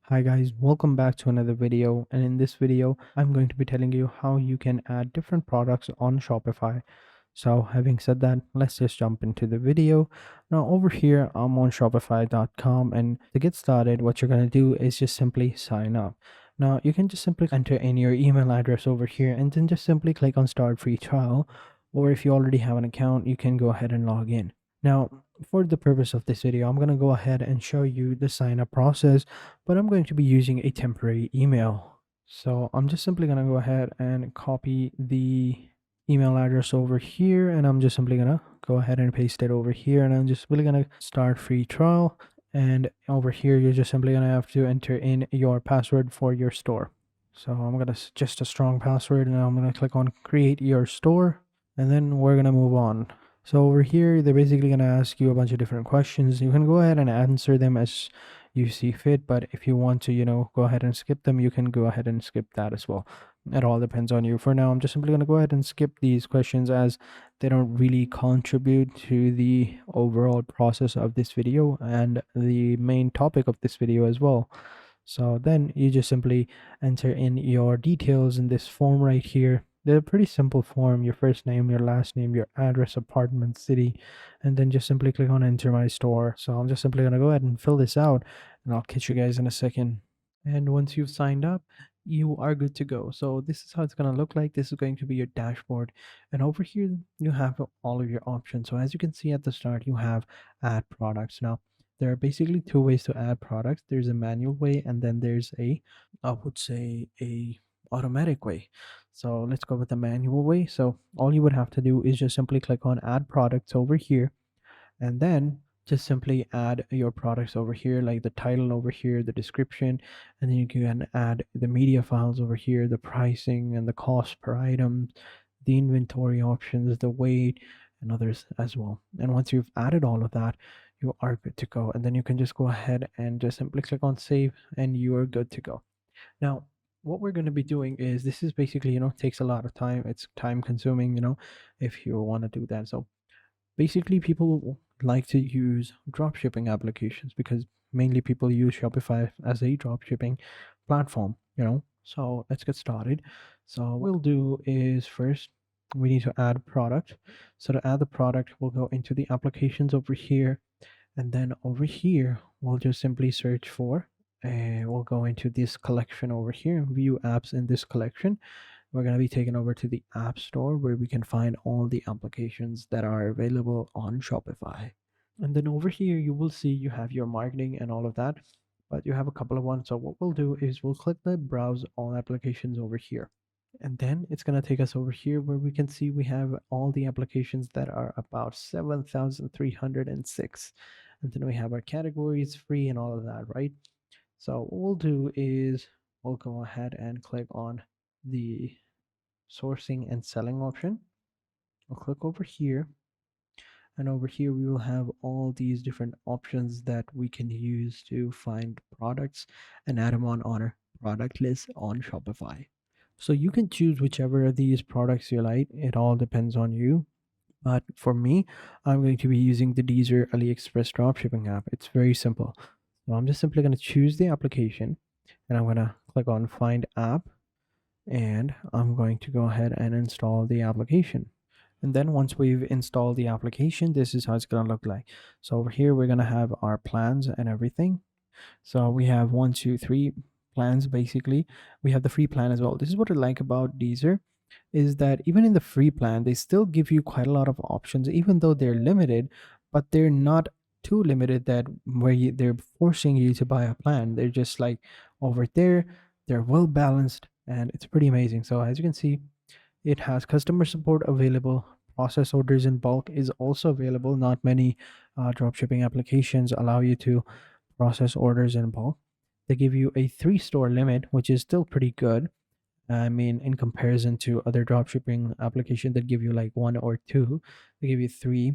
Hi guys, welcome back to another video, and in this video I'm going to be telling you how you can add different products on Shopify. So having said that, let's just jump into the video. Now over here I'm on shopify.com, and to get started what you're going to do is just simply sign up. Now you can just simply enter in your email address over here and then just simply click on start free trial, or if you already have an account you can go ahead and log in. Now, for the purpose of this video, I'm going to go ahead and show you the sign up process, but I'm going to be using a temporary email. So I'm just simply going to go ahead and copy the email address over here, and I'm just simply going to go ahead and paste it over here, and I'm just really going to start free trial. And over here, you're just simply going to have to enter in your password for your store. So I'm going to suggest a strong password, and I'm going to click on create your store, and then we're going to move on. So over here, they're basically going to ask you a bunch of different questions. You can go ahead and answer them as you see fit, but if you want to, go ahead and skip them, you can go ahead and skip that as well. It all depends on you. For now, I'm just simply going to go ahead and skip these questions as they don't really contribute to the overall process of this video and the main topic of this video as well. So then you just simply enter in your details in this form right here. They're a pretty simple form: your first name, your last name, your address, apartment, city, and then just simply click on enter my store. So I'm just simply going to go ahead and fill this out, and I'll catch you guys in a second. And once you've signed up, you are good to go. So this is how it's going to look like. This is going to be your dashboard, and over here you have all of your options. So as you can see at the start, you have add products. Now there are basically two ways to add products. There's a manual way, and then there's I would say a automatic way. So let's go with the manual way. So all you would have to do is just simply click on add products over here, and then just simply add your products over here, like the title over here, the description, and then you can add the media files over here, the pricing and the cost per item, the inventory options, the weight, and others as well. And once you've added all of that, you are good to go, and then you can just go ahead and just simply click on save, and you are good to go. Now what we're going to be doing is, this is basically, takes a lot of time. It's time consuming, if you want to do that. So basically, people like to use dropshipping applications because mainly people use Shopify as a dropshipping platform, So let's get started. So what we'll do is, first we need to add product. So to add the product, we'll go into the applications over here, and then over here we'll just simply search for, and we'll go into this collection over here, view apps in this collection. We're going to be taken over to the App Store, where we can find all the applications that are available on Shopify. And then over here, you will see you have your marketing and all of that, but you have a couple of ones. So what we'll do is we'll click the browse all applications over here. And then it's going to take us over here where we can see we have all the applications that are about 7,306. And then we have our categories, free, and all of that, right? So what we'll do is we'll go ahead and click on the sourcing and selling option. I'll click over here, and over here we will have all these different options that we can use to find products and add them on our product list on Shopify. So you can choose whichever of these products you like. It all depends on you. But for me, I'm going to be using the Deezer AliExpress dropshipping app. It's very simple. So I'm just simply going to choose the application, and I'm going to click on find app, and I'm going to go ahead and install the application. And then once we've installed the application, this is how it's going to look like. So over here, we're going to have our plans and everything. So we have 1, 2, 3 plans. Basically, we have the free plan as well. This is what I like about Deezer, is that even in the free plan, they still give you quite a lot of options, even though they're limited, but they're not too limited that they're forcing you to buy a plan. They're just like over there, they're well balanced, and it's pretty amazing. So as you can see, it has customer support available. Process orders in bulk is also available. Not many dropshipping applications allow you to process orders in bulk. They give you a 3-store limit, which is still pretty good. I mean, in comparison to other dropshipping applications that give you like 1 or 2, they give you 3.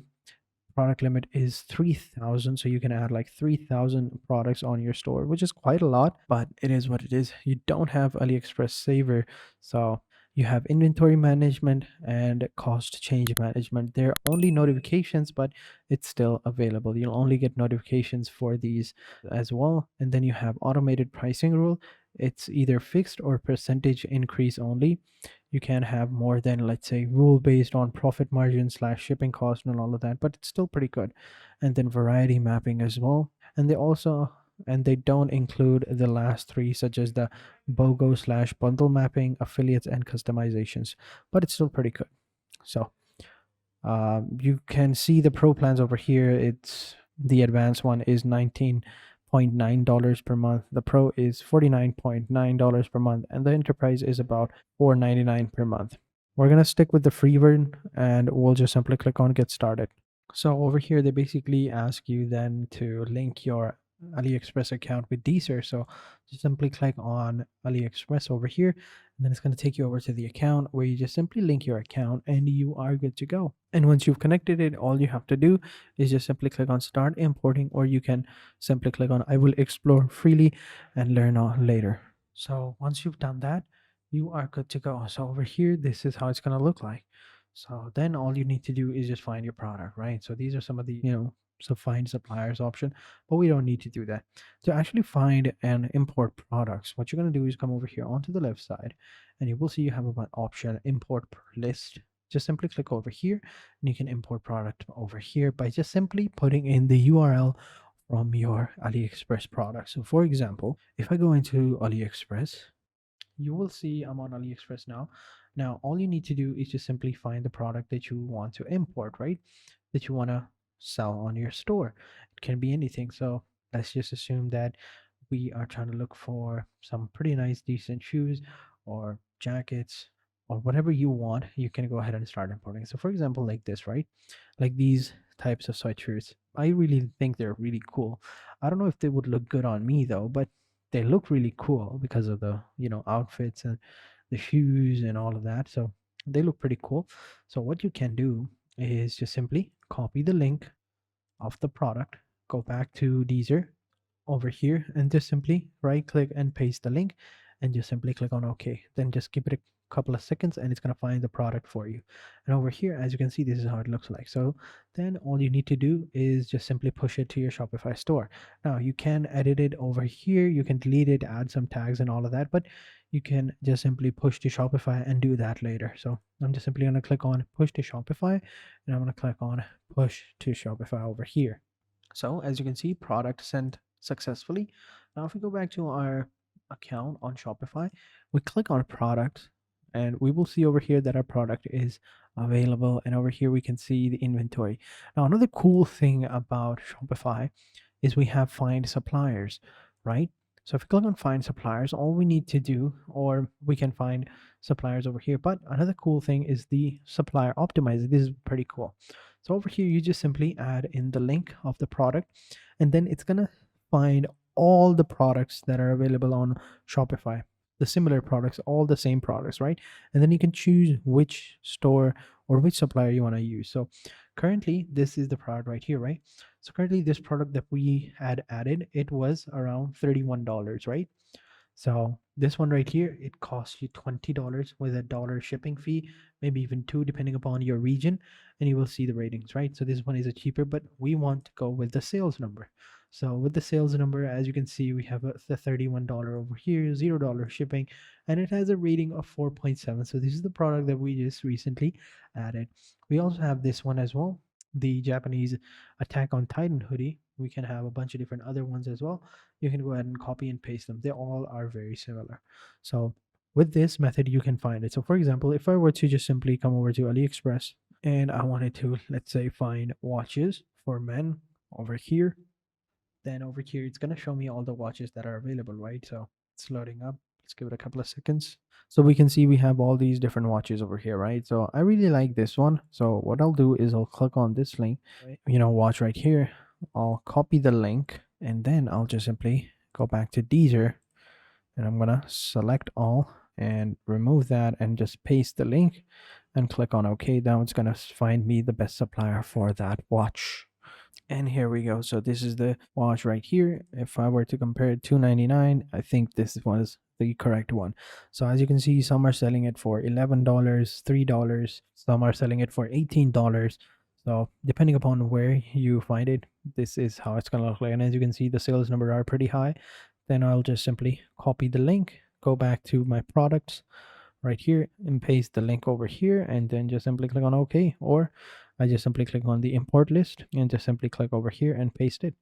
Product limit is 3,000, so you can add like 3,000 products on your store, which is quite a lot, but it is what it is. You don't have AliExpress Saver, so You have inventory management and cost change management. They're only notifications, but it's still available. You'll only get notifications for these as well. And then you have automated pricing rule. It's either fixed or percentage increase only. You can have more than, let's say, rule based on profit margin slash shipping cost and all of that, but it's still pretty good. And then variety mapping as well. And they don't include the last three, such as the BOGO slash bundle mapping, affiliates, and customizations, but it's still pretty good. So you can see the pro plans over here. It's the advanced one is $19.9 per month. The pro is $49.9 per month, and the enterprise is about $4.99 per month. We're gonna stick with the free version, and we'll just simply click on get started. So over here, they basically ask you then to link your AliExpress account with Deezer. So just simply click on AliExpress over here, and then it's going to take you over to the account where you just simply link your account and you are good to go. And once you've connected it, all you have to do is just simply click on start importing, or you can simply click on I will explore freely and learn on later. So once you've done that, you are good to go. So over here, this is how it's going to look like. So then all you need to do is just find your product, right? So these are some of the, so find suppliers option, but we don't need to do that. To actually find and import products, what you're going to do is come over here onto the left side, and you will see you have an option import per list. Just simply click over here, and you can import product over here by just simply putting in the URL from your AliExpress product. So for example, if I go into AliExpress, you will see I'm on AliExpress now. Now, all you need to do is just simply find the product that you want to import, right? That you want to sell on your store. It can be anything. So let's just assume that we are trying to look for some pretty nice, decent shoes or jackets or whatever you want. You can go ahead and start importing. So, for example, like this, right? Like these types of sweatshirts. I really think they're really cool. I don't know if they would look good on me though, but they look really cool because of the outfits and the shoes and all of that. So they look pretty cool. So what you can do is just simply copy the link of the product, go back to Deezer over here, and just simply right click and paste the link, and just simply click on OK. Then just give it a couple of seconds and it's going to find the product for you. And over here, as you can see, this is how it looks like. So then all you need to do is just simply push it to your Shopify store. Now you can edit it over here, you can delete it, add some tags and all of that, but you can just simply push to Shopify and do that later. So I'm just simply going to click on push to Shopify, and I'm going to click on push to Shopify over here. So as you can see, product sent successfully. Now if we go back to our account on Shopify, we click on product, and we will see over here that our product is available, and over here we can see the inventory. Now another cool thing about Shopify is we have find suppliers, right? So if we click on find suppliers, all we need to do, or we can find suppliers over here. But another cool thing is the supplier optimizer. This is pretty cool. So over here, you just simply add in the link of the product, and then it's gonna find all the products that are available on Shopify, the similar products, all the same products, right? And then you can choose which store or which supplier you want to use. So currently, this is the product right here, right? So currently, this product that we had added, it was around $31, right? So this one right here, it costs you $20 with a dollar shipping fee, maybe even two, depending upon your region, and you will see the ratings, right? So this one is a cheaper, but we want to go with the sales number. So with the sales number, as you can see, we have the $31 over here, $0 shipping, and it has a rating of 4.7. So this is the product that we just recently added. We also have this one as well, the Japanese Attack on Titan hoodie. We can have a bunch of different other ones as well. You can go ahead and copy and paste them. They all are very similar. So with this method, you can find it. So for example, if I were to just simply come over to AliExpress and I wanted to, let's say, find watches for men over here, then over here, it's going to show me all the watches that are available, right? So it's loading up. Let's give it a couple of seconds. So we can see we have all these different watches over here, right? So I really like this one. So what I'll do is I'll click on this link, watch right here. I'll copy the link, and then I'll just simply go back to Deezer, and I'm gonna select all and remove that and just paste the link and click on OK. Now it's gonna find me the best supplier for that watch. And here we go. So this is the watch right here. If I were to compare it, $299, I think this the correct one. So as you can see, some are selling it for $11, $3, some are selling it for $18. So depending upon where you find it, this is how it's gonna look like. And as you can see, the sales number are pretty high. Then I'll just simply copy the link, go back to my products right here and paste the link over here, and then just simply click on OK, or I just simply click on the import list and just simply click over here and paste it,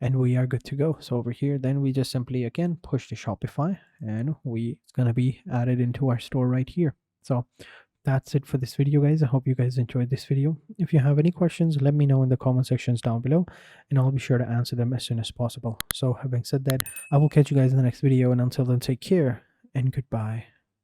and we are good to go. So over here, then we just simply again push the Shopify, and it's gonna be added into our store right here. So that's it for this video, guys. I hope you guys enjoyed this video. If you have any questions, let me know in the comment sections down below, and I'll be sure to answer them as soon as possible. So having said that, I will catch you guys in the next video, and until then, take care and goodbye.